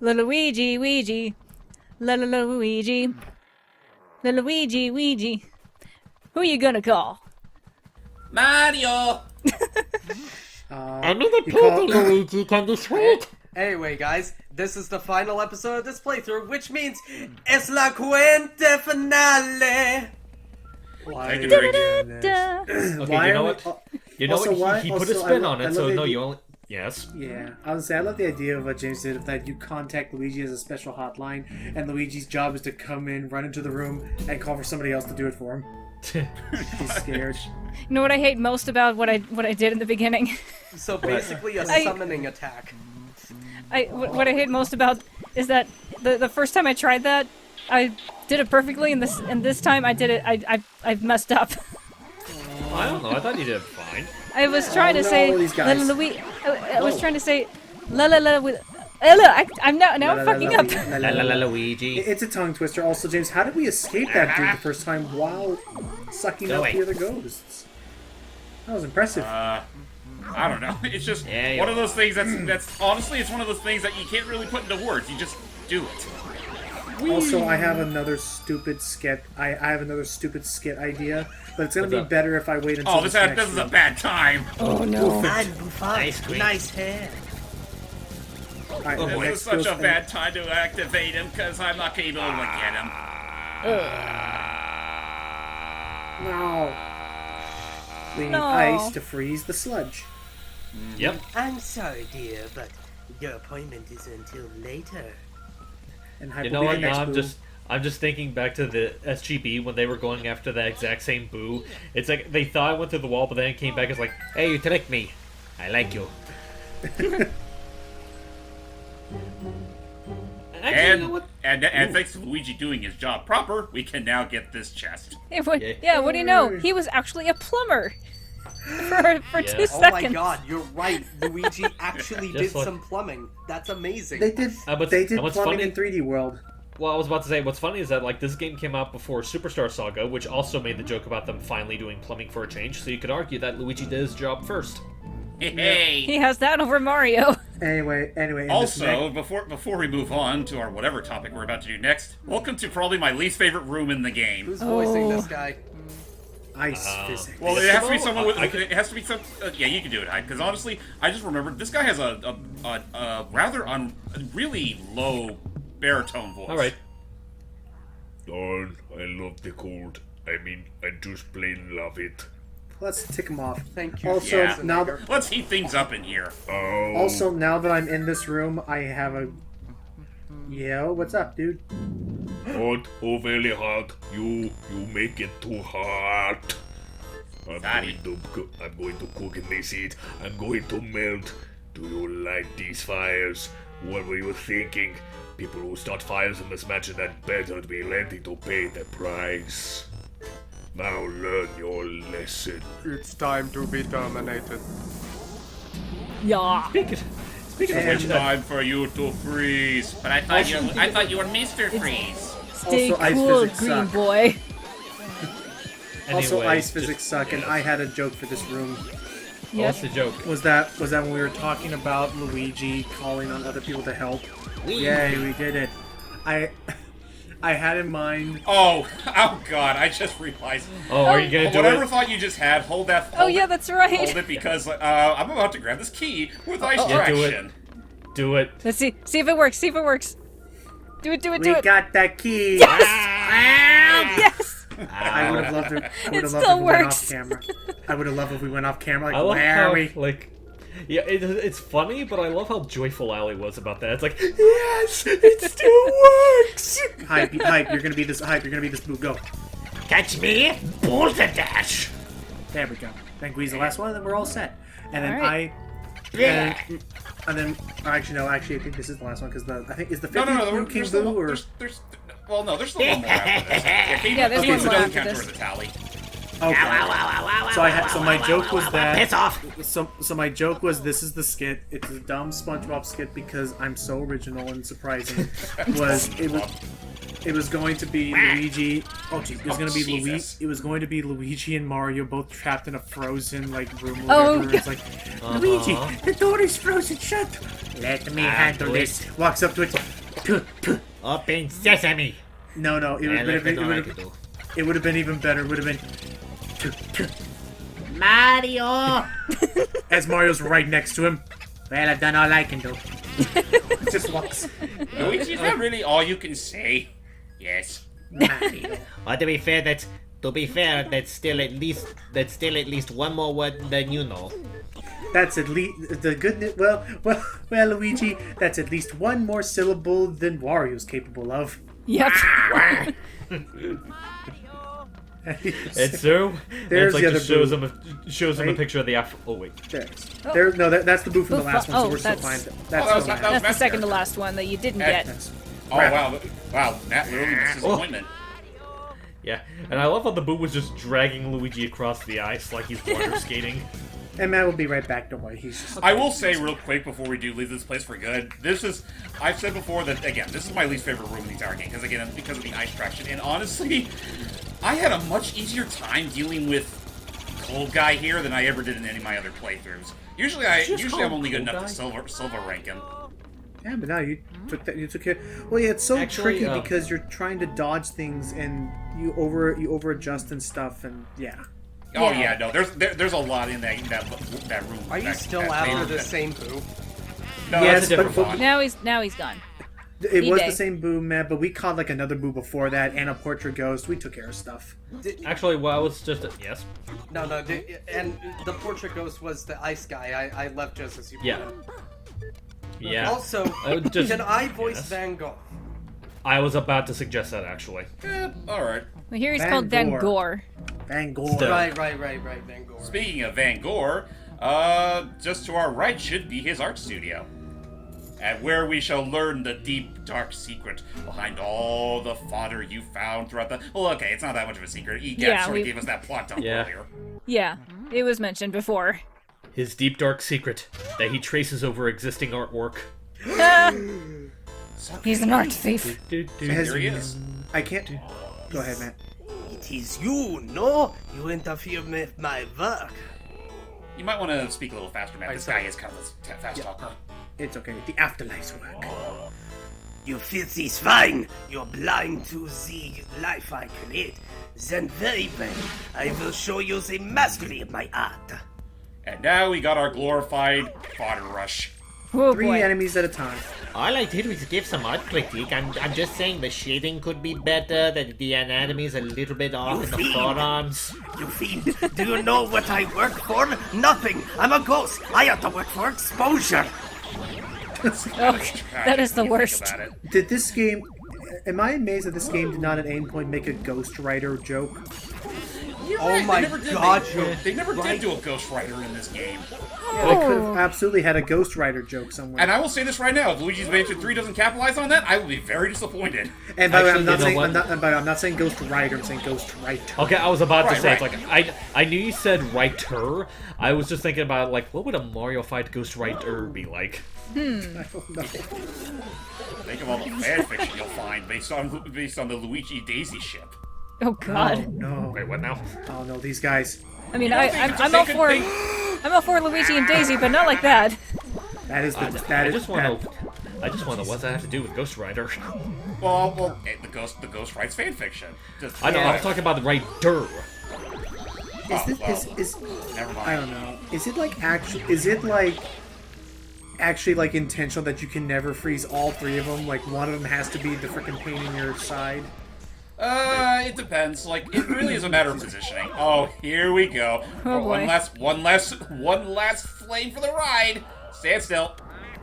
Luigi, Luigi. Luigi. Luigi, Luigi. Who you gonna call? Mario! I'm in a painting, Luigi. Can you sweet? Anyway, guys, this is the final episode of this playthrough, which means es la cuenta finale. Thank you, Luigi. Okay, you know what? You know Also, what? He put a spin on it, so no, you. you only. Yes. Yeah, I was say I love the idea of what James did, that you contact Luigi as a special hotline, and Luigi's job is to come in, run into the room, and call for somebody else to do it for him. He's scared. You know what I hate most about what I did in the beginning? So basically a summoning attack. What I hate most about is that the first time I tried that, I did it perfectly, and this time I did it. I messed up. I don't know. I thought you did fine. I was trying to say these guys. I was trying to say la with I'm now fucking up. Luigi. It's a tongue twister. Also, James, how did we escape that dude the first time while sucking up the other ghosts? That was impressive. I don't know. It's just one of those things that's honestly, it's one of those things that you can't really put into words. You just do it. Also, I have another stupid skit. I have another stupid skit idea, but it's gonna be better if I wait until. Oh, this is a bad time. Oh no! Nice hair. Right, This is such a bad time to activate him because I'm not able to get him. No. We need No. ice to freeze the sludge. Yep. I'm sorry, dear, but your appointment is until later. And You know what? next Now boo. I'm just thinking back to the SGB when they were going after that exact same boo. It's like they thought I went through the wall, but then it came back as like, "Hey, you tricked me. I like you." Actually, you know what? And thanks to Luigi doing his job proper, we can now get this chest. What do you know? He was actually a plumber for 2 seconds. Oh my god, you're right. Luigi actually did like- some plumbing. That's amazing. They did. But- They did and what's plumbing funny- in 3D World. Well, I was about to say, what's funny is that like this game came out before Superstar Saga, which also made the joke about them finally doing plumbing for a change. So you could argue that Luigi did his job first. Hey. He has that over Mario. Anyway. And this Also, next- before we move on to our whatever topic we're about to do next, welcome to probably my least favorite room in the game. Who's voicing this guy? ice physics. Well, it has to be someone with. It has to be some. Yeah, you can do it, because honestly, I just remembered this guy has a rather really low baritone voice. All right. Darn, I love the cold. I mean, I just plain love it. Let's tick him off. Thank you. Also, Yeah. now, Let's heat things up in here. Oh. also now that I'm in this room, I have a. Yo, what's up, dude? Hot, oh very hot. You make it too hot. I'm going to cook in this heat. I'm going to melt. Do you like these fires? What were you thinking? People who start fires in this mansion had better be ready to pay the price. Now learn your lesson. It's time to be terminated. Yeah. Speaking of It's which, time for you to freeze. But I thought you were Mr. Freeze. Stay Also, ice cool, physics green suck. boy. Also, anyway, ice physics suck, and I had a joke for this room. What's the joke? Was that when we were talking about Luigi calling on other people to help? Yay, we did it. I had in mind. Oh God! I just realized. Oh, are you gonna do Whatever it? thought you just had, hold that. Oh yeah, that's right. Hold it because I'm about to grab this key with ice Yeah, do it. traction. Do it. Let's see if it works. See if it works. Do it. We got the key. Yes. Yes. I would have loved it. I would have loved still if we went works. off camera. I would have loved if we went off camera. I Like, love where how are we? like. Yeah, it's funny, but I love how joyful Allie was about that. It's like, yes, it still works. Hype. You're gonna be this. Hype. You're gonna be this. Boo. Go. Catch me, Boulder Dash. There we go. Then Gui's the last one, and then we're all set. And then Alright. and then actually no. Actually, I think this is the last one because I think is the 50th No. Blue King There's still Boo one. or There's well, no. There's still one more after this. Yeah, there's one more doesn't after count this. towards the tally. okay. So my joke was that. Piss off. So my joke was this is the skit. It's a dumb SpongeBob skit because I'm so original and surprising. It was going to be Luigi. Oh gee, it was going to be Luigi. Jesus. It was going to be Luigi and Mario both trapped in a frozen like room. Or Oh, whatever. It's like Luigi, the door is frozen shut. Let me handle this. Walks up to it. Open sesame. No, it would have been even better. It would have been Mario. as Mario's right next to him. Well, I've done all I can do. Just walks. Luigi, is that really all you can say? Yes. Mario. Well, to be fair, that's still at least one more word than you know. That's at least the good. Well, Luigi. That's at least one more syllable than Wario's capable of. Yep. It's true. There's it's like the other just shows boo. him a Right? picture of the Oh wait. There. No, that's the boo from the last one. So Oh, we're still that's- fine. that That's was- still that fine. was- That's the second to last one that you didn't get. That's- Oh wow, Matt really disappointment. Yeah, and I love how the boo was just dragging Luigi across the ice like he's water skating. And Matt will be right back. Don't worry. He's just. I will say real quick before we do leave this place for good. I've said before that again. This is my least favorite room in the entire game because of the ice traction. And honestly, I had a much easier time dealing with Cold Guy here than I ever did in any of my other playthroughs. Usually I'm only good enough to silver rank him. Yeah, but now you took that. You took it. Well, yeah, it's so Actually, tricky because you're trying to dodge things and you over adjust and stuff, and yeah. Oh Yeah. yeah, no. There's a lot in that room. Are you that- still that after room the that- same boo? No, Yes, that's a different but- font. Now he's gone. It was eBay. the same boo, Matt, but we caught like another boo before that and a portrait ghost. We took care of stuff. Actually, well, I was just yes. No, and the portrait ghost was the ice guy. I left just as you put Yeah. it. Yeah. Also, just- can I voice yes. Van Gogh? I was about to suggest that actually. All right. Well, here he's Van called Van Gore. Gore. Van Gore. Still. Right, Van Gogh. Speaking of Van Gore, just to our right should be his art studio. And where we shall learn the deep, dark secret behind all the fodder you found throughout the... Well, okay, it's not that much of a secret. Yeah, sort we- of gave us that plot dump Yeah. earlier. Yeah, it was mentioned before. His deep dark secret that he traces over existing artwork. He's an art thief. Has- Here he is. I can't. Go ahead, Matt. It is you, no? You interfere with my work. You might want to speak a little faster, Matt. This guy is kind of a fast talker. It's okay. The afterlife's work. You filthy swine! You're blind to the life I create. Then very well, I will show you the mastery of my art. And now we got our glorified fodder rush. Oh 3 boy. enemies at a time. All I did was give some art critique. I'm just saying the shading could be better, that the anatomy's a little bit off in the fiend. forearms. You fiend, do you know what I work for? Nothing! I'm a ghost! I have to work for exposure! Oh, that is the Think worst. about it. Did this game? Am I amazed that this game did not at any point make a Ghost Rider joke? You're Oh right, my they never did. God, They never right. did do a Ghost Rider in this game. They could have absolutely had a Ghost Rider joke somewhere. And I will say this right now: if Luigi's Mansion 3 doesn't capitalize on that, I will be very disappointed. And by the way, I'm Actually, not you know saying what? I'm not saying Ghost Rider. I'm saying Ghost Rider. Okay, I was about to Right, say, right. it's like, I knew you said writer. I was just thinking about, like, what would a Mario fight Ghost Rider be like? I don't know. Think of all the fan fiction you'll find based on the Luigi Daisy ship. Oh god. Oh no! Wait, what now? Oh no! These guys. I mean, don't think I'm they all could for think- I'm all for Luigi and Daisy, but not like that. That is the. I That is. just want to. I just want to. What's that have to do with Ghost Rider? Well, the Ghost writes fan fiction. Just, I know. I was talking about the writer. Is this? well, Is never mind. I don't know. Is it like actually? Is it like? Actually, like intentional that you can never freeze all 3 of them. Like one of them has to be the freaking pain in your side. It depends. Like, it really is a matter of positioning. Oh, here we go. Oh, boy. One last flame for the ride. Stand still.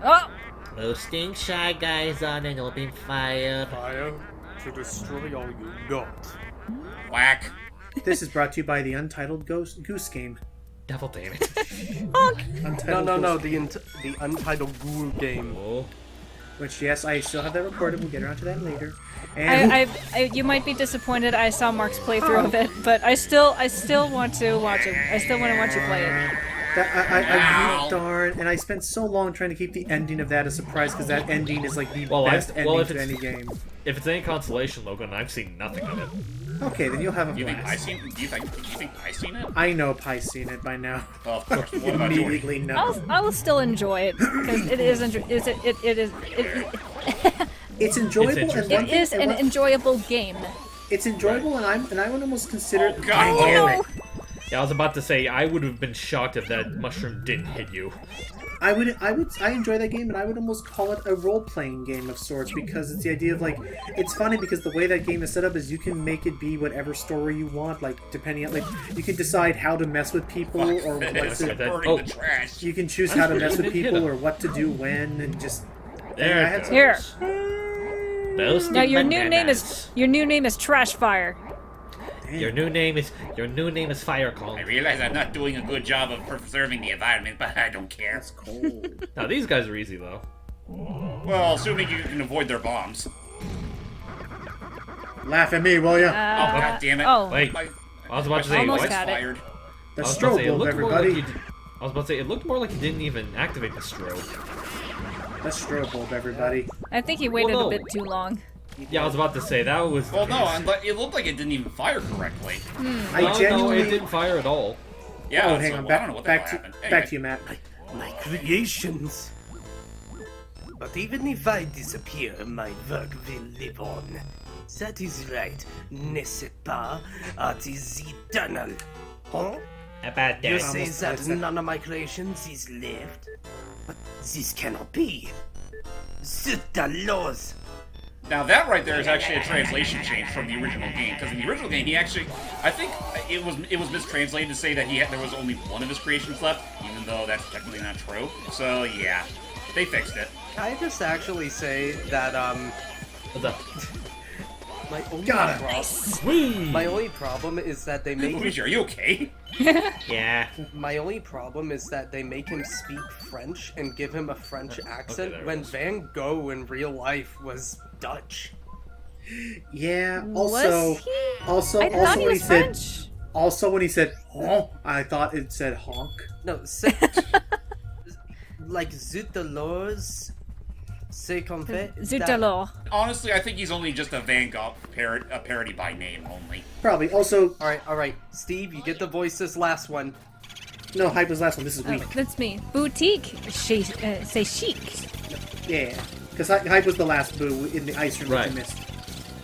Oh, Roasting Shy Guys on an open fire. Fire to destroy all you got. Whack. This is brought to you by the Untitled Goose Game. Devil damn it. Untitled No, Goose- the Untitled Ghoul game. Oh. Which yes, I still have that recorded. We'll get around to that later. And I you might be disappointed. I saw Mark's playthrough of it, but I still want to watch it. I still want to watch you play it. I darn, and I spent so long trying to keep the ending of that a surprise because that ending is like the Well, best if ending to it's- any game. If it's any consolation, Logan, I've seen nothing of it. Okay, then you'll have a Do you think blast. do you think I've seen it? I know Pie's seen it by now. Well, of course. What about Jordan? Immediately no. I'll still enjoy it because it is It's enjoyable, It's and interesting. one it thing, is and an one- enjoyable game. it's enjoyable, and I would almost consider. Oh, God damn it. Yeah, I was about to say, I would have been shocked if that mushroom didn't hit you. I enjoy that game, and I would almost call it a role-playing game of sorts, because it's the idea of, like, it's funny because the way that game is set up is you can make it be whatever story you want, like, depending on, like, you can decide how to mess with people, or what It's to, burning Oh. the trash. you can choose how to mess with Didn't hit people, him. or what to do when, and just... There I it had goes. some- Here. Those Now your new bananas. name is Trash Fire. Your new name is Fire Call. I realize I'm not doing a good job of preserving the environment, but I don't care. It's cold. Now these guys are easy though. Well, assuming you can avoid their bombs. Laugh at me, will ya? Oh, god damn it. oh. Wait, My, I was about to say, Almost what? had it. fired. The I was about to say, it strobe bulb, looked more like everybody. you did- I was about to say, it looked more like you didn't even activate the strobe. The strobe bulb, everybody. I think he waited Well, no. a bit too long. Yeah, I was about to say, that was... Well, no, it looked like it didn't even fire correctly. I No, genuinely... it didn't fire at all. Yeah, Oh, hang so on. I don't know what the hell Back happened. to Anyway. you, Matt. My creations. But even if I disappear, my work will live on. That is right, n'est-ce pas? Art is eternal. Huh? About You that. say Almost that close. none of my creations is left? But this cannot be. Zut the laws. Now that right there is actually a translation change from the original game, because in the original game he actually, I think it was mistranslated to say that there was only one of his creations left, even though that's technically not true. So yeah, they fixed it. Can I just actually say that What's up? my only Got it. problem, Whee! my only problem is that they make Luigi, are you okay? Yeah. my only problem is that they make him speak French and give him a French accent there it when is. Van Gogh in real life was Dutch. Yeah. Was he? Also, I thought he when was said, French. also when he said honk, I thought it said honk. No, like Zut de laws, c'est qu'on fait. Zut that- alors. Honestly, I think he's only just a Van Gogh parody by name only. Probably. Also, All right, Steve, you get to voice this last one. no, Hype was last one. This is Oh, weak. that's me. Boutique. C'est chic. Yeah. Because Hype was the last boo in the ice room that Right. you missed.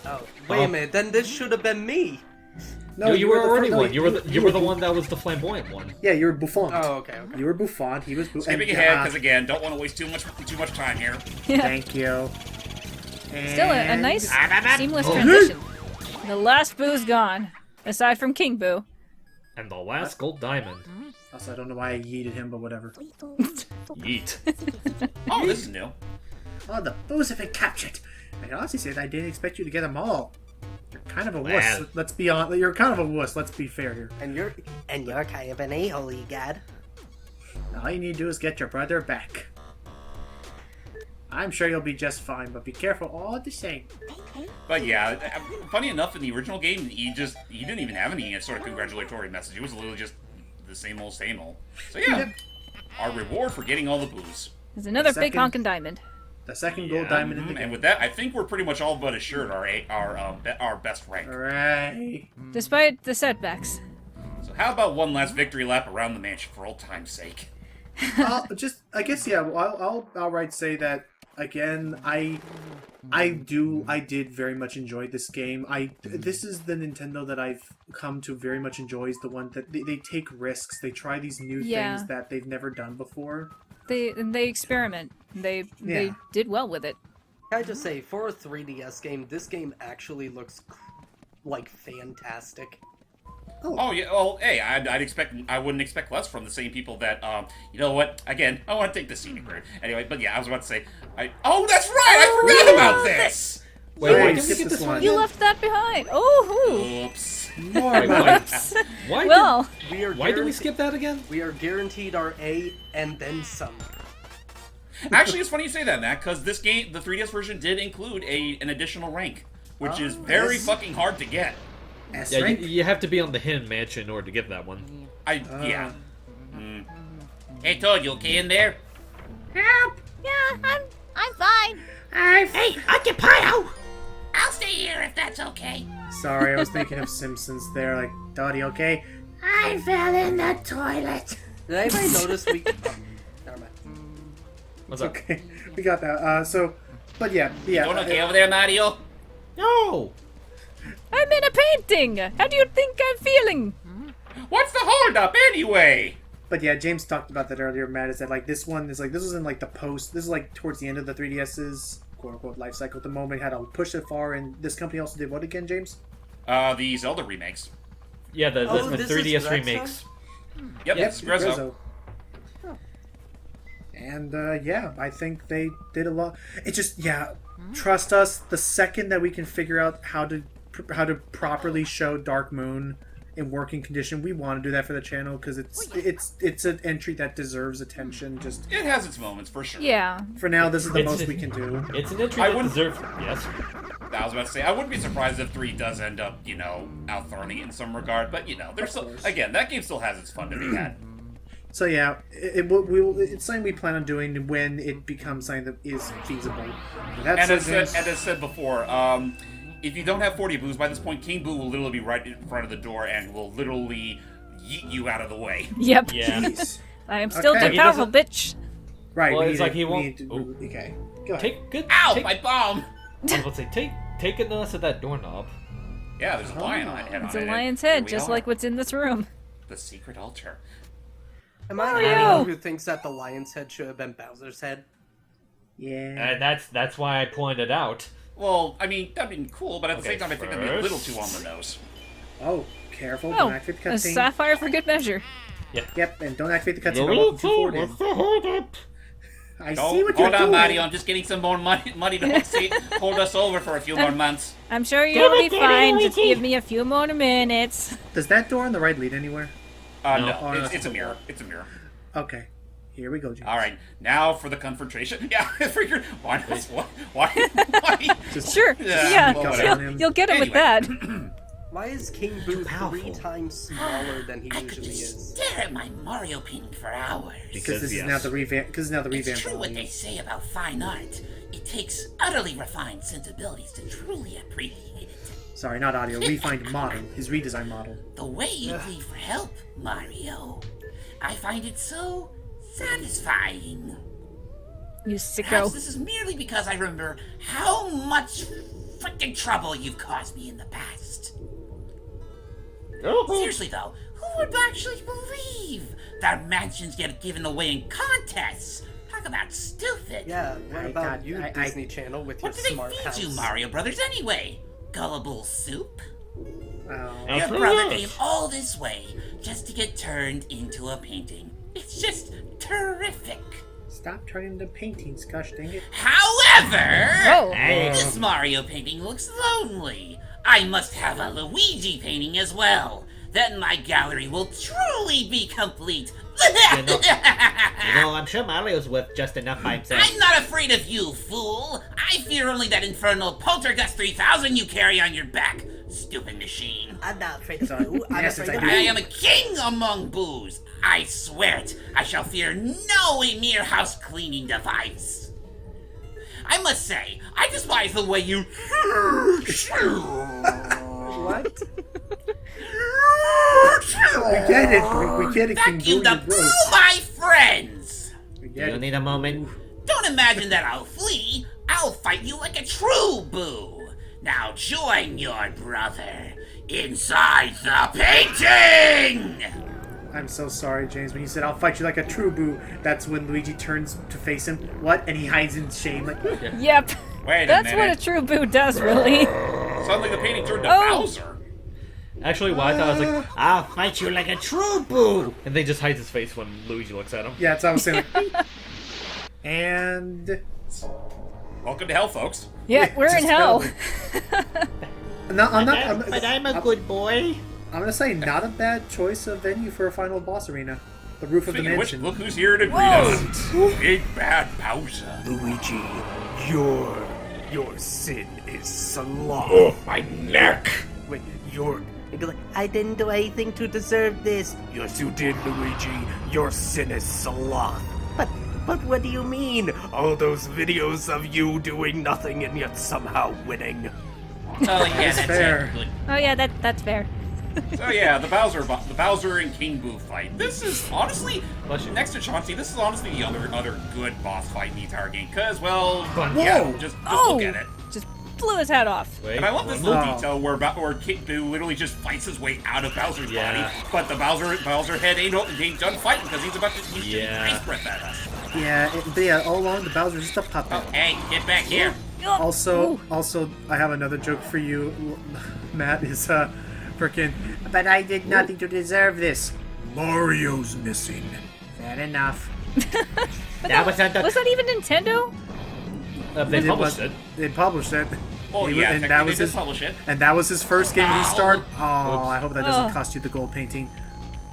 Oh, wait a minute, then this should have been me. No, No, you were the already fir- no, one. You were the one that was the flamboyant one. Yeah, you were Buffon. Oh, okay. You were Buffon. He was Buffon. Skipping ahead, because again, don't want to waste too much time here. Thank you. Still a nice, seamless Oh. transition. The last boo's gone, aside from King Boo. And the last gold diamond. Also, I don't know why I yeeted him, but whatever. Yeet. Oh, this is new. Oh, the boos have been captured. I can honestly say that I didn't expect you to get them all. You're kind of a wuss. Well. Let's be on. You're kind of a wuss. Let's be fair here. And you're kind of an a-hole, egad. All you need to do is get your brother back. I'm sure you'll be just fine, but be careful all the same. But yeah, funny enough, in the original game, he didn't even have any sort of congratulatory message. It was literally just the same old, same old. So yeah, our reward for getting all the booze. There's another big Second. honkin' diamond. The second gold diamond in the And game. with that, I think we're pretty much all but assured our best rank. Alright. Despite the setbacks. So how about one last victory lap around the mansion for old time's sake? I guess, yeah, I'll outright say that, again, I did very much enjoy this game. This is the Nintendo that I've come to very much enjoy, is the one that they take risks, they try these new Yeah. things that they've never done before. They experiment. They did well with it. Can I just say, for a 3DS game, this game actually looks like fantastic. Oh yeah, well, hey, I wouldn't expect less from the same people that, you know what? Again, I want to take the scenic route. Anyway, but yeah, I was about to say, oh, that's right, I forgot about this. Wait, Sorry, why did we skip get this this one. one? You again? left that behind. Oh, Oops. More Wait, about why? well, We are Why did we guaranteed- skip that again? We are guaranteed our A and then some. Actually, it's funny you say that, Matt, because this game, the 3DS version, did include an additional rank, which is very yes. fucking hard to get. S Yeah, rank? you have to be on the Hidden Mansion in order to get that one. Yeah. Hey, Toad, you okay in there? Yeah, I'm fine. Hey, Occupy! I'll stay here if that's okay. Sorry, I was thinking of Simpsons there. Like, Dottie, okay? I fell in the toilet. Did anybody notice we? Oh, never mind. What's up? Okay, we got that. But yeah. Doing okay over there, Mario? No! I'm in a painting! How do you think I'm feeling? What's the holdup anyway? But yeah, James talked about that earlier, Matt, is that like this one is like this was in like the post this is like towards the end of the 3DS's quote unquote life cycle. At the moment had to push it far, and this company also did what again, James? The Zelda remakes. Yeah, the this is 3DS Grezzo? remakes. Yep, it's Grezzo. And yeah, I think they did a lot. It just trust us. The second that we can figure out how to properly show Dark Moon in working condition, we want to do that for the channel because it's an entry that deserves attention. Just It has its moments, for sure. Yeah. for now, this is the It's- most we can do. It's an entry I that wouldn't- deserves... Yes? I was about to say, I wouldn't be surprised if 3 does end up, outthrowing it in some regard, but, there's still, course. again, that game still has its fun to be had. So yeah, it's something we plan on doing when it becomes something that is feasible. That's And as said before, if you don't have 40 boos by this point, King Boo will literally be right in front of the door and will literally yeet you out of the way. Yep. Yeah. Jeez. I am still Okay. too powerful, bitch. Right. Well, we it's need like to- he we won't- need to- oh. Okay. Go ahead. Take good... Ow, take, my bomb! I was about to say, take a notice of that doorknob. Yeah, there's a lion on head on It's it. a and lion's here head, we just are. like what's in this room. The secret altar. Am I the Mario! only one who thinks that the lion's head should have been Bowser's head? Yeah. And that's why I pointed out. Well, I mean, that'd be cool, but at the Okay, same time, I think that'd be a little first- too on the nose. Oh, careful! Oh, Don't activate the a cutscene. sapphire for good measure. Yep, and don't activate the cutscene. I'll walk you forward in. I see what you're Hold on, doing. Mario. I'm just getting some more money to hold us over for a few more months. I'm sure you'll be fine. Just give me a few more minutes. Does that door on the right lead anywhere? No. No, no, it's a mirror. It's a mirror. Okay. Here we go, James. All right, now for the confrontation. Yeah, I figured. Why not? Why? Sure. Yeah, Yeah, well, whatever. you'll get it with Anyway. that. Why is King Boo powerful. 3 times smaller than he I could usually just is? stare at my Mario painting for hours. Because this is now the revamp. Because now the It's revamp. true what volume. they say about fine art. It takes utterly refined sensibilities to truly appreciate it. Sorry, not audio. Refined model. His redesign model. The way you plead for help, Mario. I find it so satisfying. You Perhaps sicko. this is merely because I remember how much freaking trouble you've caused me in the past. Seriously though, who would actually believe that mansions get given away in contests? Talk about stupid. Yeah, what about got- you, I- Disney Channel, with What your do they smart feed house? you, Mario Brothers, anyway? Gullible soup? Oh. Your Of brother course. came all this way just to get turned into a painting. It's just terrific. Stop turning to paintings, gosh dang it. However, Oh. this Mario painting looks lonely. I must have a Luigi painting as well. Then my gallery will truly be complete. I'm sure Mario's worth just enough by himself. I'm not afraid of you, fool. I fear only that infernal Poltergust 3000 you carry on your back. Stupid machine. I'm not afraid of you. I'm Yes, afraid it's of I you. am a king among boos. I swear it. I shall fear no mere house cleaning device. I must say, I despise the way you. What? We get it. We get it. King Boo, Vacuum you're the boo, gross. my friends. We Do get you it. need a moment? Don't imagine that I'll flee. I'll fight you like a true boo. Now join your brother inside the painting. I'm so sorry, James. When you said I'll fight you like a true boo, that's when Luigi turns to face him. What? And he hides in shame. Like, Yep. Wait a That's what a minute. true boo does, really. Suddenly the painting turned to Oh. Bowser. Actually, why I thought I was like, I'll fight you like a true boo! and they just hides his face when Luigi looks at him. yeah, that's what I was saying. Like, and Welcome to hell, folks. Yeah, we're in just hell. But I'm a good boy. I'm gonna say not a bad choice of venue for a final boss arena. The roof of the Speaking of which, mansion. look who's here to greet us. Big bad Bowser. Luigi, your sin is sloth. Oh, my neck. Wait, your... I didn't do anything to deserve this. Yes, you did, Luigi. Your sin is sloth. But what do you mean? All those videos of you doing nothing and yet somehow winning. Oh yeah, that's fair. it. Good. Oh yeah, that's fair. So yeah, the Bowser and King Boo fight. This is honestly, next to Chauncey, this is honestly the other good boss fight in the entire game. Cause well, yeah, just Oh! look at it. Just blew his head off. Wait, And I love this little Oh. detail where King Boo literally just fights his way out of Bowser's Yeah. body, but the Bowser head ain't done fighting because he's about to shoot Yeah. ice breath at us. Yeah, all along the Bowser's just a puppet. Oh, hey, get back here! Also, I have another joke for you, Matt. Is frickin'. But I did nothing to deserve this. Mario's missing. Fair enough. That was on the. Was that even Nintendo? They published it. They published it. Oh He- yeah, and technically that was they his. did publish it. And that was his first game restart. Oh, I hope that doesn't Ugh. cost you the gold painting.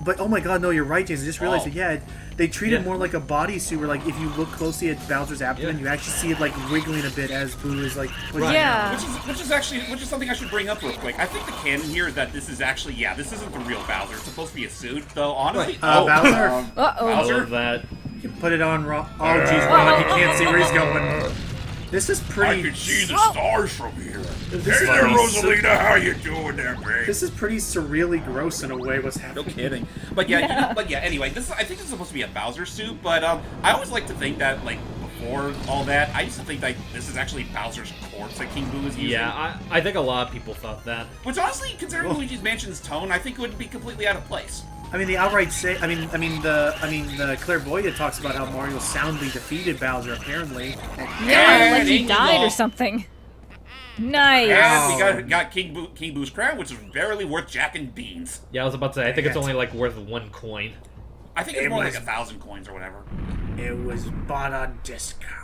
But oh my god, no, you're right, Jason. I just realized Oh. that, yeah, they treat it Yeah. more like a bodysuit where, like, if you look closely at Bowser's abdomen, Yeah. you actually see it, like, wiggling a bit as Boo is, like, pushing Right. Yeah. Which is something I should bring up real quick. I think the canon here is that this is actually, this isn't the real Bowser. It's supposed to be a suit, though. Honestly, Bowser? Uh-oh. I Bowser? love that. You put it on wrong. Oh, jeez, Ron, you can't see where he's going. This is I pretty. can see the stars from here. This Hey is there, pretty Rosalina, how you doing there, babe? This is pretty surreally gross in a way. What's No happening? kidding. But anyway, I think this is supposed to be a Bowser suit, but I always like to think that, like, before all that, I used to think that this is actually Bowser's corpse that King Boo is using. Yeah, I think a lot of people thought that. Which honestly, considering Luigi's Mansion's tone, I think it would be completely out of place. I mean, the outright say. I mean, the clairvoyant talks about how Mario soundly defeated Bowser. Apparently, Yeah, like he Ding died dong. or something. Nice. And we got King Boo's crown, which is barely worth Jack and Beans. Yeah, I was about to say, I think it's only like worth 1 coin. I think it's It more was- like 1,000 coins or whatever. it was bought on discount.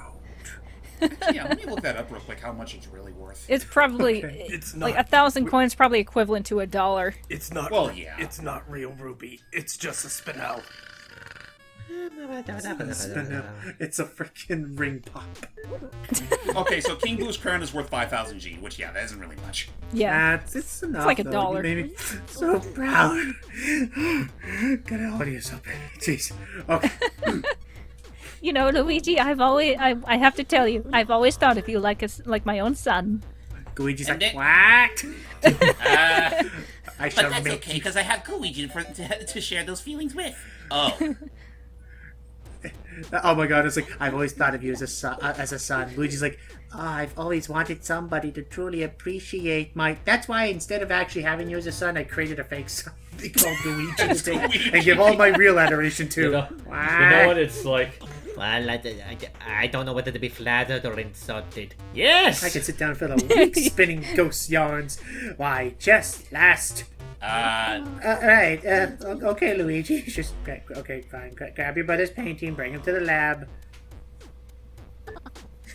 Yeah, let me look that up real quick. How much it's really worth? It's probably It's like not. 1,000 coins, probably equivalent to $1. It's not. Well, yeah. It's not real ruby. It's just a spinel. It's a freaking ring pop. Okay, so King Boo's crown is worth 5,000 G, which that isn't really much. Yeah. It's enough. like though. $1. Maybe so proud. Got an audience up. Jeez. Okay. You know, Luigi, I have to tell you, I've always thought of you like my own son. Luigi's like, And what? I But shall that's make okay, you. because I have Luigi to share those feelings with. Oh, Oh my god! It's like I've always thought of you as a son. Luigi's like, I've always wanted somebody to truly appreciate my. That's why instead of actually having you as a son, I created a fake son called Luigi to take and give all my real adoration to. You know what it's like? Well, I don't know whether to be flattered or insulted. Yes! I can sit down for the week spinning ghost yarns. Why, just last. Right. Okay, Luigi. Just okay. Fine. Grab your brother's painting. Bring him to the lab.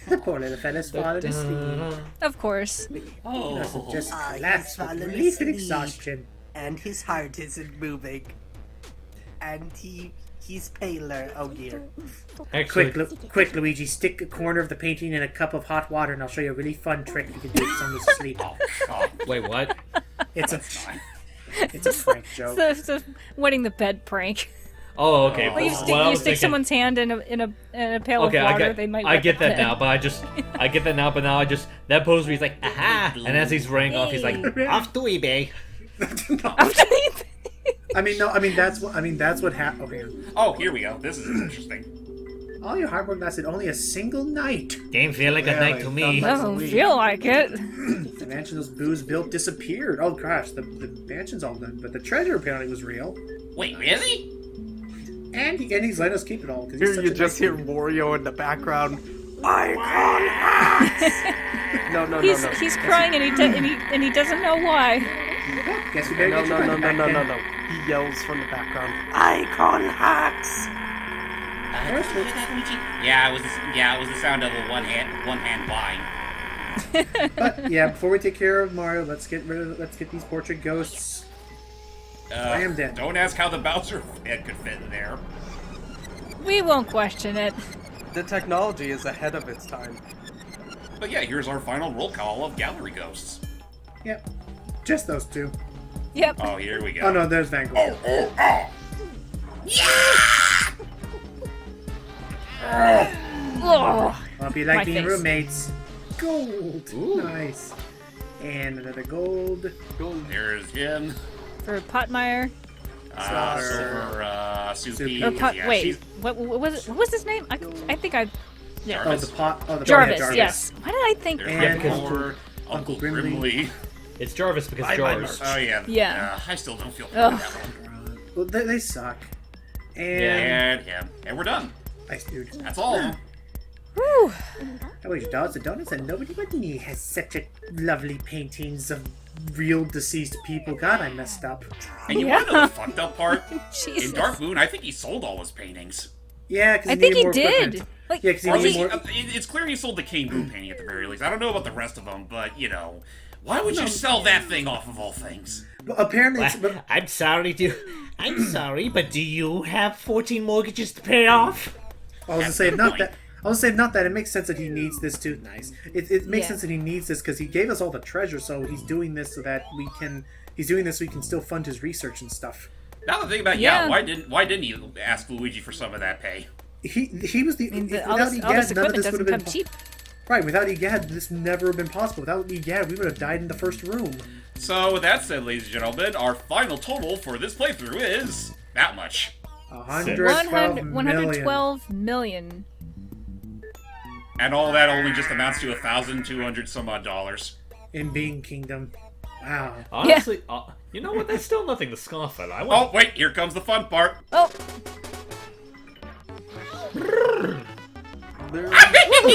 The poor little fella's fallen asleep. Of course. Doesn't just I collapse have with fallen relief and asleep. exhaustion. And his heart isn't moving. And he's paler. Oh dear. Actually, Quick, Luigi. Stick a corner of the painting in a cup of hot water, and I'll show you a really fun trick you can do if someone's asleep. wait, what? It's a prank joke. It's a wetting the bed prank. Oh, okay. Well, you Well, stick, I you was stick thinking- someone's hand in a pail Okay, of I water, get, they might I wet get the that bed. now, but I get that now, but now I just that pose where he's like, aha, and as he's running off, he's like, Off to eBay. That's what happened. Okay. Oh, here we go. This is interesting. All your hard work lasted only a single night. Didn't feel like a night to me. Doesn't feel like it. The mansion those Boos built disappeared. Oh gosh, the mansion's all done, but the treasure apparently was real. wait, really? And he's letting us keep it all. 'cause he's Here such you a just nice hear dude. Wario in the background. No. He's crying and he doesn't know why. Guess we better No, get your brother back then. He yells from the background. Icon hacks. Did you hear that, Luigi? Yeah, it was the sound of a one hand blind. But yeah, before we take care of Mario, let's get these portrait ghosts. I am dead. Don't ask how the Bowser head could fit in there. We won't question it. The technology is ahead of its time. But yeah, here's our final roll call of gallery ghosts. Yep, just those two. Yep. Oh, here we go. Oh no, there's Van Gogh. Oh. Hope you like My being face. roommates. Gold. Nice. And another gold. There's him. For Potmire. Silver, Soupy. Or Pot. Yeah, wait, she's- what was it? What was his name? I think I. Yeah. Oh, the pot. Oh, the Jarvis, Jarvis. yes. Why did I think? There's And Grimlord, Uncle Grimly. It's Jarvis because Buy my Jars. Oh yeah. Yeah. I still don't feel Ugh. that one. Well, they suck. And And him. And we're done. Ice dude. That's all of them. Whew. I wish dogs and donuts and nobody but me has such a lovely paintings of real deceased people. God, I messed up. And you Yeah. want to know the fucked up part? Jesus. In Dark Moon, I think he sold all his paintings. Yeah, because I think he did. Like, Yeah, because Or at he least, needed more. it's clear he sold the Cane Boo painting at the very least. I don't know about the rest of them, but, you know, why would you sell that thing off of all things? Well, apparently, it's, but I'm sorry, but do you have 14 mortgages to pay off? I was gonna say if not that. I was gonna say if not that. It makes sense that he needs this too. Nice. It makes Yeah. sense that he needs this because he gave us all the treasure, so he's doing this so that we can. He's doing this so he can still fund his research and stuff. Now the thing about Yeah. why didn't he ask Luigi for some of that pay? He was the. I mean, all without this Egad, none of equipment this would doesn't have come been cheap. right. Without Egad, this never have been possible. Without Egad, we would have died in the first room. So with that said, ladies and gentlemen, our final total for this playthrough is that much. 112 million. 112 million. And all that only just amounts to $1,200 some odd dollars. in Being Kingdom. Wow. Honestly, you know what? That's still nothing to scoff at. I Oh, wait, here comes the fun part. Oh,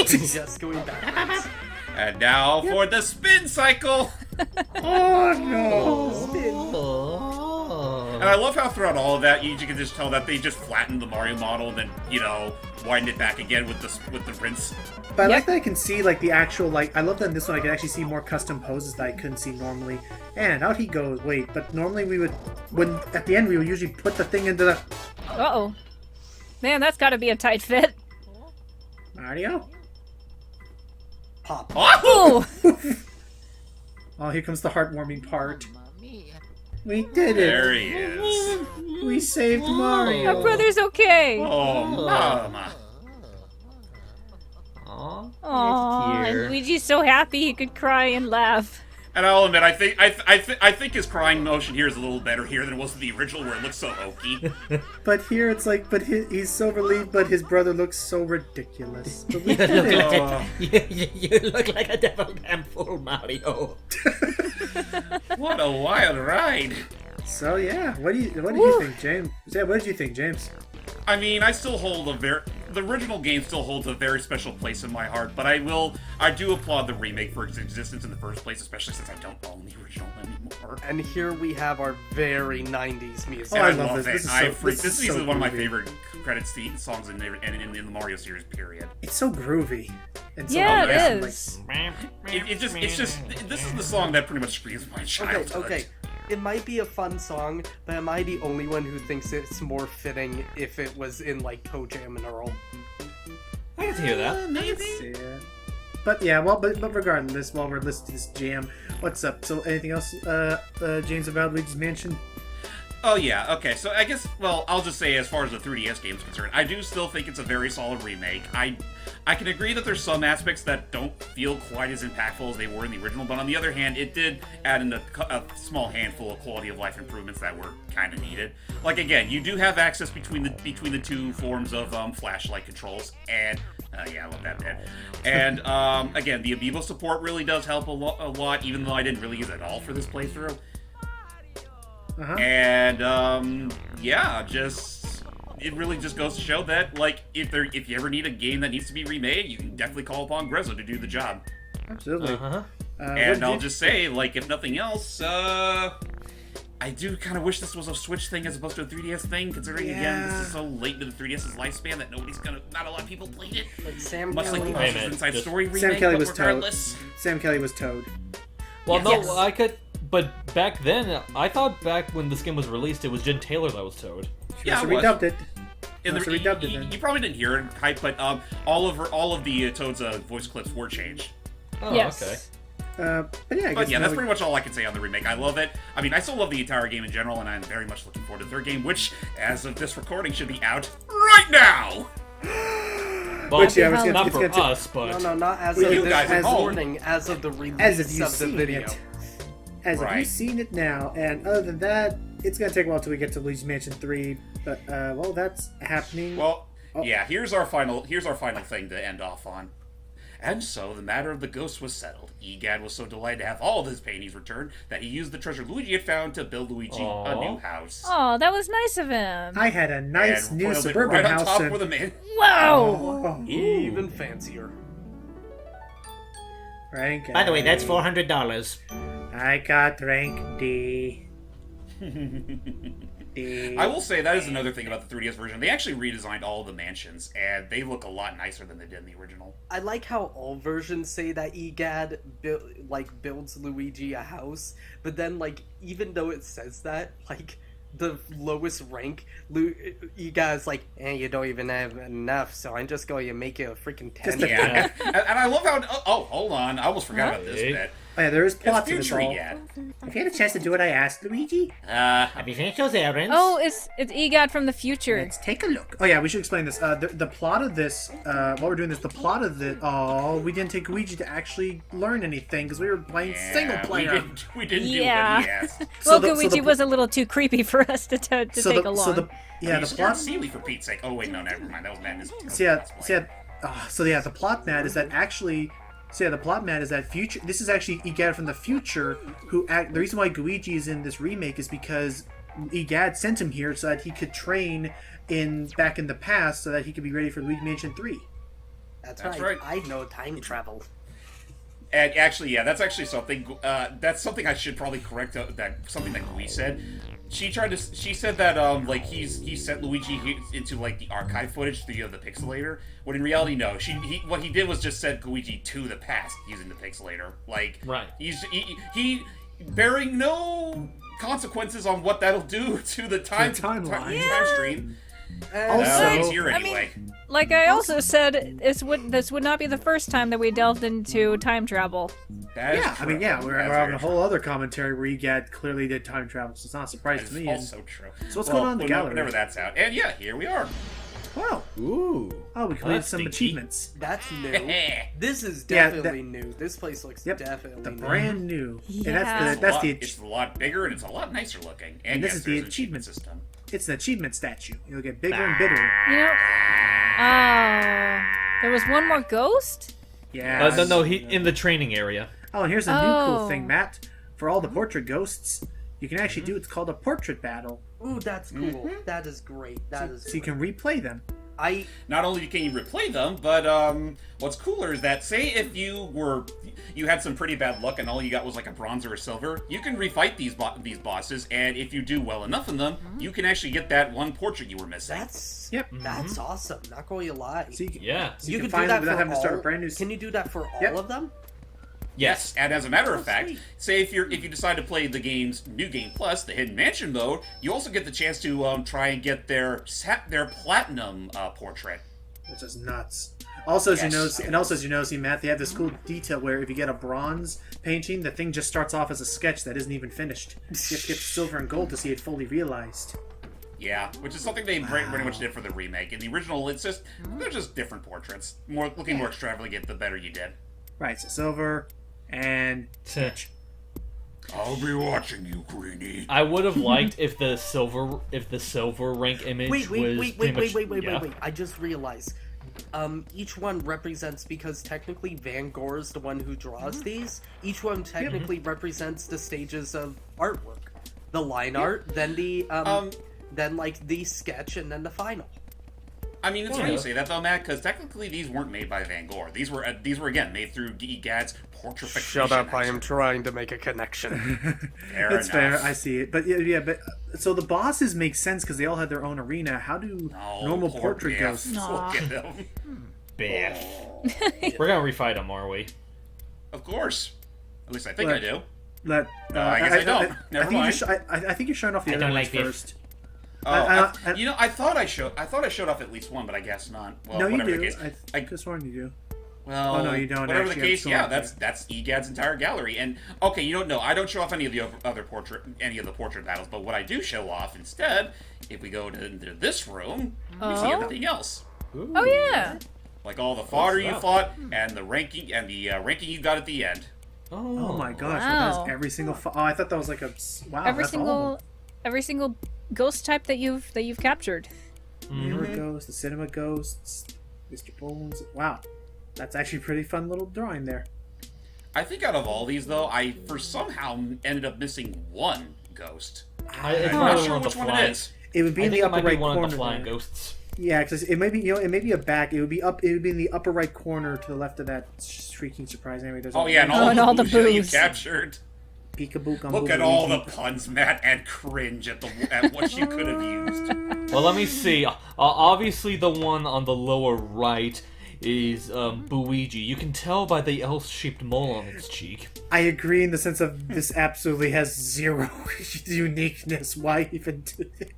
Just going backwards. And now for the spin cycle. Oh no! Oh. And I love how throughout all of that, you can just tell that they just flattened the Mario model and then, you know, widened it back again with the rinse. But I Yep. like that I can see like the actual like. I love that in this one I can actually see more custom poses that I couldn't see normally. And out he goes. Wait, but normally we would when at the end we would usually put the thing into the uh-oh. Man, that's gotta be a tight fit. Mario. Pop. Oh! Oh! Oh, here comes the heartwarming part. We did it. There he is. We saved Our Mario. brother's okay! Oh, mama. Aw, Aww, here. and Luigi's so happy he could cry and laugh. And I'll admit, I think his crying motion here is a little better here than it was in the original, where it looks so hokey. But here it's like, but he's so relieved, but his brother looks so ridiculous. But we You did look, it. like you look like a deviled handful, Mario. What a wild ride! So yeah, what do you think, James? Yeah, what did you think, James? I mean, I still hold the original game still holds a very special place in my heart, but I do applaud the remake for its existence in the first place, especially since I don't own the original anymore. And here we have our very 90s music. Oh, I And love this. This is so one of my groovy. favorite credits songs in the Mario series. Period. It's so groovy. And so Yeah, nice it and, like, is. It's just this is the song that pretty much screams my childhood. Okay. It might be a fun song, but am I the only one who thinks it's more fitting if it was in, like, Toe Jam and Earl? I can hear that. Yeah. But yeah, well, but regardless, while we're listening to this jam, what's up? So, anything else, James, about Luigi's Mansion? Oh yeah, okay, so I guess, well, I'll just say as far as the 3DS game is concerned, I do still think it's a very solid remake. I can agree that there's some aspects that don't feel quite as impactful as they were in the original, but on the other hand, it did add in a small handful of quality of life improvements that were kind of needed. Like, again, you do have access between the two forms of flashlight controls, and yeah, I love that bit. And again, the Amiibo support really does help a lot, even though I didn't really use it at all for this playthrough. Uh-huh. And yeah, it really just goes to show that, like, if you ever need a game that needs to be remade, you can definitely call upon Grezzo to do the job. Absolutely. Uh-huh. And I'll just say, like, if nothing else, I do kind of wish this was a Switch thing as opposed to a 3DS thing, considering, again, this is so late into the 3DS's lifespan that not a lot of people played it. Like Sam Much like Kelly. the Hey, Monsters man, Inside just- Story remake, Sam Kelly but was Toad. regardless. Sam Kelly was Toad. Well, Yes. no, I could. But back then, I thought back when this game was released, it was Jen Taylor that was Toad. Yeah, so it was. redubbed it. In the, So we dubbed it then. you probably didn't hear it hype, but all of the Toad's voice clips were changed. Oh, Yes. okay. But yeah, I But guess yeah, now that's we- pretty much all I can say on the remake. I love it. I mean, I still love the entire game in general, and I'm very much looking forward to the third game, which, as of this recording, should be out right now! Well, Which, yeah, it's not for gonna us, but No, not as Well, of you this guys at home. morning, as of the as release if you've of the seen video. it. As if Right. you've seen it now, and other than that, it's gonna take a while till we get to Luigi's Mansion 3. But well, that's happening. Well, Oh. yeah. Here's our final thing to end off on. And so the matter of the ghost was settled. Egad was so delighted to have all of his paintings returned that he used the treasure Luigi had found to build Luigi a Aw. new house. Oh, that was nice of him. I had a nice and new roiled it suburban right on house. top and- where the man. Wow. Oh, Even fancier. rank. By the way, that's A. $400. I got rank D. D. I will say that is another thing about the 3DS version. They actually redesigned all the mansions, and they look a lot nicer than they did in the original. I like how all versions say that EGAD builds Luigi a house, but then even though it says that, the lowest rank, EGAD's like, you don't even have enough, so I'm just going to make you a freaking 10. Yeah, and I love how. Oh, hold on, I almost forgot about this Hey. bit. Oh, yeah, there is It's plot to this future all. Egad. Have you had a chance to do what I asked, Luigi? Have you finished those errands? Oh, it's EGOT from the future. Let's take a look. Oh yeah, we should explain this. The plot of this, while we're doing this, the plot of the. Oh, we didn't take Luigi to actually learn anything because we were playing single player. We didn't Yeah. do what he asked. Well, the- Luigi the- was a little too creepy for us to take along. yeah, You the scared plot. Sealy for Pete's sake. Oh wait, no, never mind. That was Madness. The plot, Matt, is that actually. So yeah, the plot, Matt, is that future. This is actually Egad from the future. The reason why Luigi is in this remake is because Egad sent him here so that he could train back in the past, so that he could be ready for Luigi Mansion 3. That's That's right. right. I know time travel. And actually, yeah, that's actually something. That's something I should probably correct. Something that Gui said. She said that he sent Luigi into the archive footage through the pixelator. When in reality, no. What he did was just send Luigi to the past using the pixelator. Right. He bearing no consequences on what that'll do to the timeline. time stream. Also, He's here I mean, anyway. like I also said, this would not be the first time that we delved into time travel. That is yeah, I mean, true. yeah, we're That's having very a whole other commentary where Egad clearly did time travel, so it's not a surprise That to is me. also true. So what's going on in the gallery? Whenever that's out. And yeah, here we are. Wow. Ooh. Oh, we completed That's some stinky. achievements. That's new. This is Yeah, definitely new. This place looks Yep, definitely the new. brand new. Yeah. And that's the It's a lot bigger and it's a lot nicer looking. And this yes, is the there's an achievement. system. It's an achievement statue. It'll get bigger and bigger. You know? There was one more ghost? Yeah. No, he in the training area. Oh, and here's a new cool Oh. thing, Matt. For all the portrait ghosts, you can actually do what's called a portrait battle, Ooh, that's cool. That is great. That is so you great. can replay them. Not only can you replay them, but what's cooler is that say if you had some pretty bad luck and all you got was like a bronze or a silver, you can refight these bosses, and if you do well enough in them, you can actually get that one portrait you were missing. That's awesome. Not going to lie. So you can, Yeah. so you can can find do them that without for having to start a all- brand new. Can you do that for Yep. all of them? Yes, and as a matter of fact, sweet. say if you decide to play the game's New Game Plus, the Hidden Mansion mode, you also get the chance to try and get their platinum portrait. Which is nuts. Also, as Yes. you know, see, Matt, they have this cool detail where if you get a bronze painting, the thing just starts off as a sketch that isn't even finished. You have to get the silver and gold to see it fully realized. Yeah, which is something they pretty much did for the remake. In the original, they're just different portraits. Looking more extravagant, the better you did. Right, so silver and sketch. I'll be watching you, Greenie. I would have liked if the silver rank image Wait, was pretty much, yeah. I just realized. Each one represents, because technically Van Gogh is the one who draws these, each one technically represents the stages of artwork. The line art, then the, then the sketch, and then the final. I mean, it's funny you say that though, Matt, because technically these weren't made by Van Gogh. These were again made through Gad's portrification. Shut up, I am trying to make a connection. That's fair, I see it. But but so the bosses make sense because they all had their own arena. How do normal poor portrait Biff. ghosts? Look at them. Biff. We're gonna refight him, are we? Of course. At least I think I do. No, I guess I don't. Never mind. I think you're showing off the I other don't ones like Biff. first. I thought I showed off at least one, but I guess not. Well, No, you whatever do. the case. I could have sworn you do. Well, Oh, no, you don't Whatever actually the case, have yeah, to show off that's Egad's entire gallery. And okay, you don't know. I don't show off any of the portrait battles, but what I do show off instead, if we go into this room, we see everything else. Oh, yeah. like all the fodder you wow. fought, and the ranking ranking you got at the end. Oh my gosh, so Wow. that's every single. Oh, I thought that was like a. Wow, Every single ghost type that you've captured. Mirror Ghost, the Cinema Ghosts, Mr. Bones. Wow, that's actually a pretty fun little drawing there. I think out of all these, though, I for somehow ended up missing one ghost. It's I'm probably not sure one of which the one it flying. is. It would be I in think the it might upper be right one corner. of the flying there. ghosts. Yeah, because it may be it may be a back. It would be up. It would be in the upper right corner to the left of that shrieking surprise. Anyway, there's Oh yeah, and and all all the the boos that you boos. captured. Peekaboo Gumbo Look at all the Luigi. puns, Matt, and cringe at what you could have used. Well, let me see. Obviously, the one on the lower right is Luigi. You can tell by the L-shaped mole on its cheek. I agree in the sense of this absolutely has zero uniqueness. Why even do it?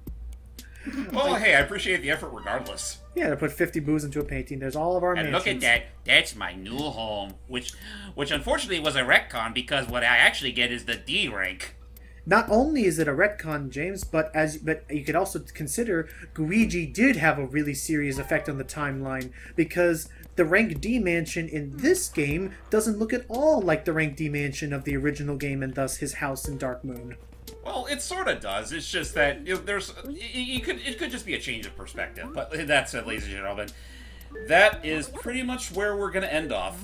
Well, hey, I appreciate the effort regardless. Yeah, to put 50 boos into a painting. There's all of our And mansions. look at that. That's my new home. Which unfortunately was a retcon because what I actually get is the D rank. Not only is it a retcon, James, but you could also consider Luigi did have a really serious effect on the timeline because the rank D mansion in this game doesn't look at all like the rank D mansion of the original game and thus his house in Dark Moon. Well, it sort of does. It's just that it could just be a change of perspective. But that said, ladies and gentlemen, that is pretty much where we're gonna end off.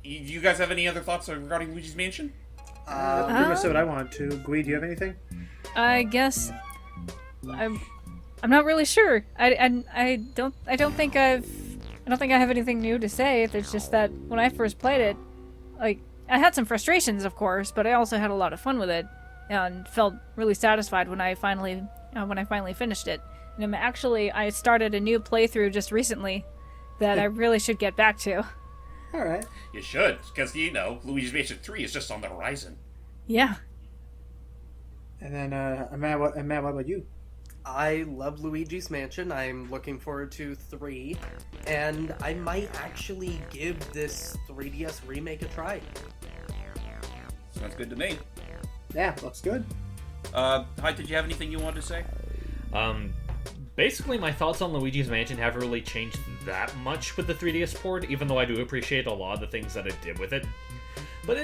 You guys have any other thoughts regarding Luigi's Mansion? Pretty much said what I wanted to. Gui, do you have anything? I guess I'm not really sure. I don't think I have anything new to say. It's just that when I first played it, like I had some frustrations, of course, but I also had a lot of fun with it and felt really satisfied when I finally finished it. And I started a new playthrough just recently that I really should get back to. All right. You should, because Luigi's Mansion 3 is just on the horizon. Yeah. And then, Matt, what about you? I love Luigi's Mansion. I'm looking forward to 3. And I might actually give this 3DS remake a try. Sounds good to me. Yeah, looks good. Hyde, did you have anything you wanted to say? Basically, my thoughts on Luigi's Mansion haven't really changed that much with the 3DS port, even though I do appreciate a lot of the things that it did with it. But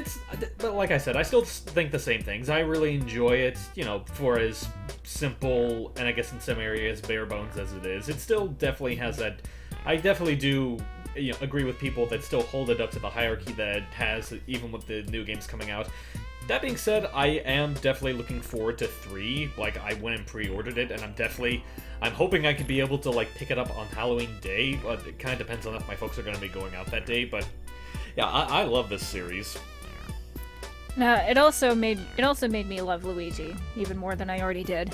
like I said, I still think the same things. I really enjoy it, for as simple, and I guess in some areas bare bones as it is. It still definitely has that. I definitely do agree with people that still hold it up to the hierarchy that it has, even with the new games coming out. That being said, I am definitely looking forward to 3. Like, I went and pre-ordered it, and I'm hoping I could be able to, pick it up on Halloween Day. But it kind of depends on if my folks are going to be going out that day. But, yeah, I love this series. It also made me love Luigi even more than I already did.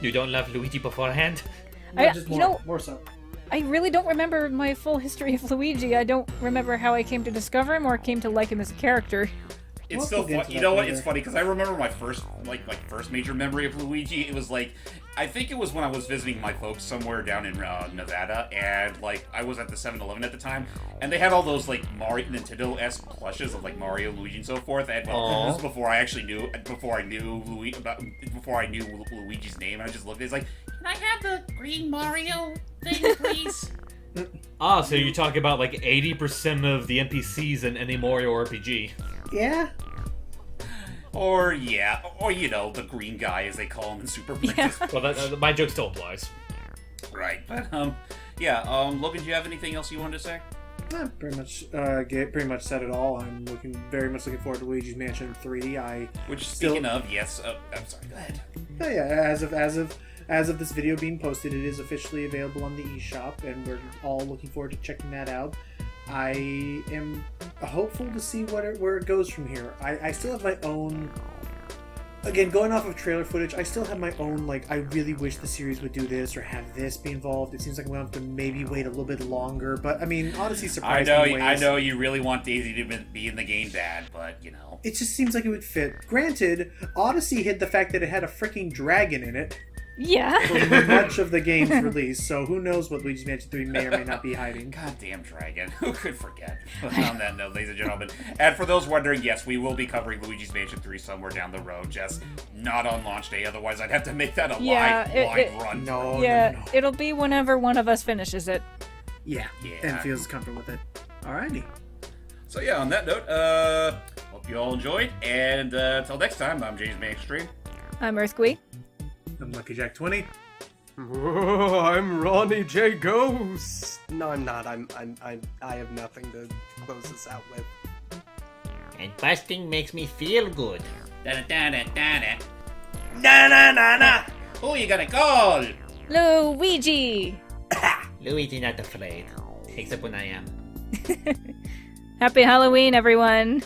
You don't love Luigi beforehand? More so. I really don't remember my full history of Luigi. I don't remember how I came to discover him or came to like him as a character. It's We'll still get fun. to You that know what? later. It's funny because I remember my first first major memory of Luigi. It was I think it was when I was visiting my folks somewhere down in Nevada, and I was at the 7-Eleven at the time, and they had all those Mario Nintendo-esque plushes of Mario, Luigi, and so forth. And this is before I actually knew before I knew Luigi's name. And I just looked at it, it's Can I have the green Mario thing, please? So you're talking about 80% of the NPCs in any Mario RPG. Yeah. or the green guy as they call him in Super Princess. Well, my joke still applies. Right, but Logan, do you have anything else you wanted to say? Pretty much said it all. I'm very much looking forward to Luigi's Mansion 3. Speaking of, yes, I'm sorry. Go ahead. Oh, yeah, as of this video being posted, it is officially available on the eShop, and we're all looking forward to checking that out. I am hopeful to see where it goes from here. I still have my own. Again, going off of trailer footage, I still have my own, I really wish the series would do this or have this be involved. It seems like I'm going to have to maybe wait a little bit longer, but, Odyssey surprised me in ways. I know you really want Daisy to be in the game, Dad, but, It just seems like it would fit. Granted, Odyssey hid the fact that it had a freaking dragon in it Yeah. for much of the game's release, so who knows what Luigi's Mansion 3 may or may not be hiding. Goddamn dragon. Who could forget? But on that note, ladies and gentlemen, and for those wondering, yes, we will be covering Luigi's Mansion 3 somewhere down the road, just not on launch day, otherwise I'd have to make that a live run. No, Yeah, no. it'll be whenever one of us finishes it. Yeah, and feels comfortable with it. Alrighty. So yeah, on that note, hope you all enjoyed, and until next time, I'm James May Extreme. I'm Earthquake. I'm Lucky Jack 20. Oh, I'm Ronnie J. Ghost. No, I'm not. I have nothing to close this out with. And busting makes me feel good. Da-da-da-da-da-da. Na-na-na-na. Who you gonna call? Luigi! Luigi not afraid. Except when I am. Happy Halloween, everyone!